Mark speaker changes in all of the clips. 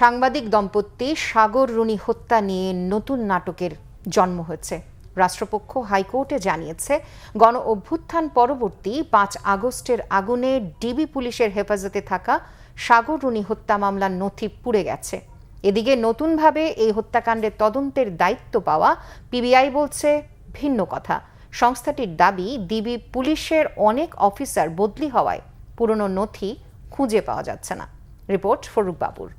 Speaker 1: সাংবাদিক দম্পতি সাগর রুনি হত্যা নিয়ে নতুন নাটকের জন্ম হয়েছে। রাষ্ট্রপক্ষ হাইকোর্টে জানিয়েছে, গণ অভ্যুত্থান পরবর্তী 5 আগস্টের আগুনে ডিবি পুলিশের হেফাজতে থাকা সাগর রুনি হত্যা মামলার নথি পুড়ে গেছে। এদিকে নতুনভাবে এই হত্যাকাণ্ডের তদন্তের দায়িত্ব পাওয়া পিবিআই বলছে ভিন্ন কথা। সংস্থাটির দাবি, ডিবি পুলিশের অনেক অফিসার বদলি হওয়ায় পুরনো নথি খুঁজে পাওয়া যাচ্ছে না। রিপোর্ট ফরুক বাবুর।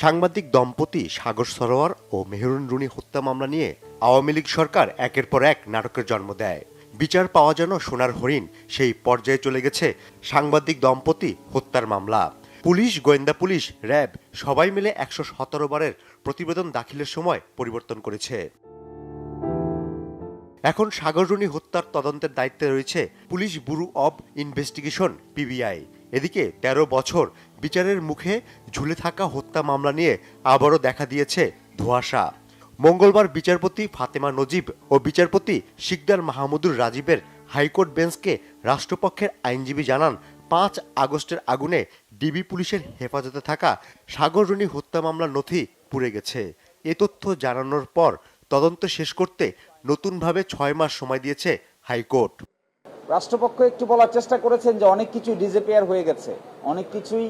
Speaker 2: সাংবাদিক দম্পতি সাগর সরোয়ার ও মেহেরুন রুনি হত্যা মামলা নিয়ে আওয়ামী লীগ সরকার একের পর এক নাটকের জন্ম দেয়। বিচার পাওয়া যেন সোনার হরিণ, সেই পর্যায়ে চলে গেছে সাংবাদিক দম্পতি হত্যার মামলা। পুলিশ, গোয়েন্দা পুলিশ, র্যাব সবাই মিলে 117 বারের প্রতিবেদন দাখিলের সময় পরিবর্তন করেছে। এখন সাগর রুনি হত্যার তদন্তের দায়িত্বে রয়েছে police bureau of investigation PBI. এদিকে 13 বছর বিচারের মুখে ঝুলে থাকা হত্যা মামলা নিয়ে আবারও দেখা দিয়েছে ধোঁয়াশা। মঙ্গলবার বিচারপতি ফাতেমা নজিব ও বিচারপতি শিকদার মাহমুদুর রাজীবের হাইকোর্ট বেঞ্চকে রাষ্ট্রপক্ষের আইনজীবী জানান, 5 আগস্টের আগুনে ডিবি পুলিশের হেফাজতে থাকা সাগর রুনি হত্যা মামলার নথি পুড়ে গেছে। এ তথ্য জানানোর পর তদন্ত শেষ করতে নতুনভাবে 6 মাস সময় দিয়েছে হাইকোর্ট।
Speaker 3: রাষ্ট্রপক্ষ একটু বলার চেষ্টা করেছেন যে অনেক কিছুই ডিসঅ্যাপিয়ার হয়ে গেছে, অনেক কিছুই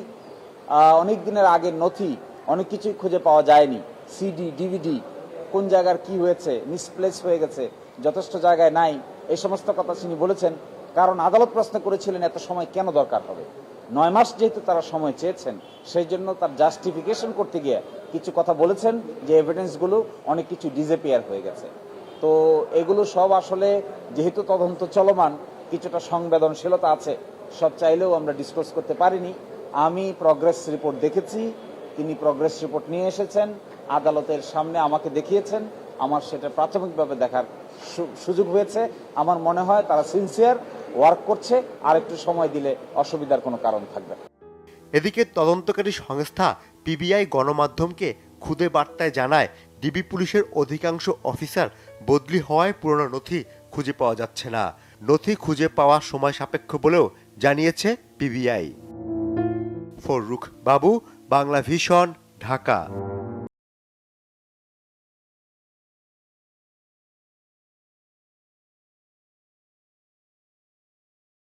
Speaker 3: অনেক দিনের আগের নথি, অনেক কিছুই খুঁজে পাওয়া যায়নি। সিডি, ডিভিডি কোন জায়গার কি হয়েছে, মিসপ্লেস হয়ে গেছে, যথেষ্ট জায়গায় নাই, এই সমস্ত কথা তিনি বলেছেন। কারণ আদালত প্রশ্ন করেছিলেন এত সময় কেন দরকার হবে। 9 মাস যেহেতু তারা সময় চেয়েছেন, সেই জন্য তার জাস্টিফিকেশন করতে গিয়ে কিছু কথা বলেছেন যে এভিডেন্সগুলো অনেক কিছু ডিসঅ্যাপিয়ার হয়ে গেছে। তো এগুলো সব আসলে যেহেতু তদন্ত চলমান, কিছুটা সংবেদনশীলতা আছে, সব চাইলেও আমরা ডিসক্লোজ করতে পারিনি। আমি প্রগ্রেস রিপোর্ট দেখেছি, তিনি প্রগ্রেস রিপোর্ট নিয়ে এসেছেন, আদালতের সামনে আমাকে দেখিয়েছেন, আমার সেটা প্রাথমিকভাবে দেখার সুযোগ হয়েছে। আমার মনে হয় তারা সিনসিয়ার ওয়ার্ক করছে, আর একটু সময় দিলে অসুবিধার কোনো কারণ থাকবে না।
Speaker 2: এদিকে তদন্তকারী সংস্থা পিবিআই গণমাধ্যমকে খুদে বার্তায় জানায়, ডিবি পুলিশের অধিকাংশ অফিসার বদলি হওয়ায় পুরনো নথি খুঁজে পাওয়া যাচ্ছে না। নথি খুঁজে পাওয়া সময় সাপেক্ষ বলেও জানিয়েছে পিবিআই। ফরুক বাবু, বাংলা ভিশন, ঢাকা।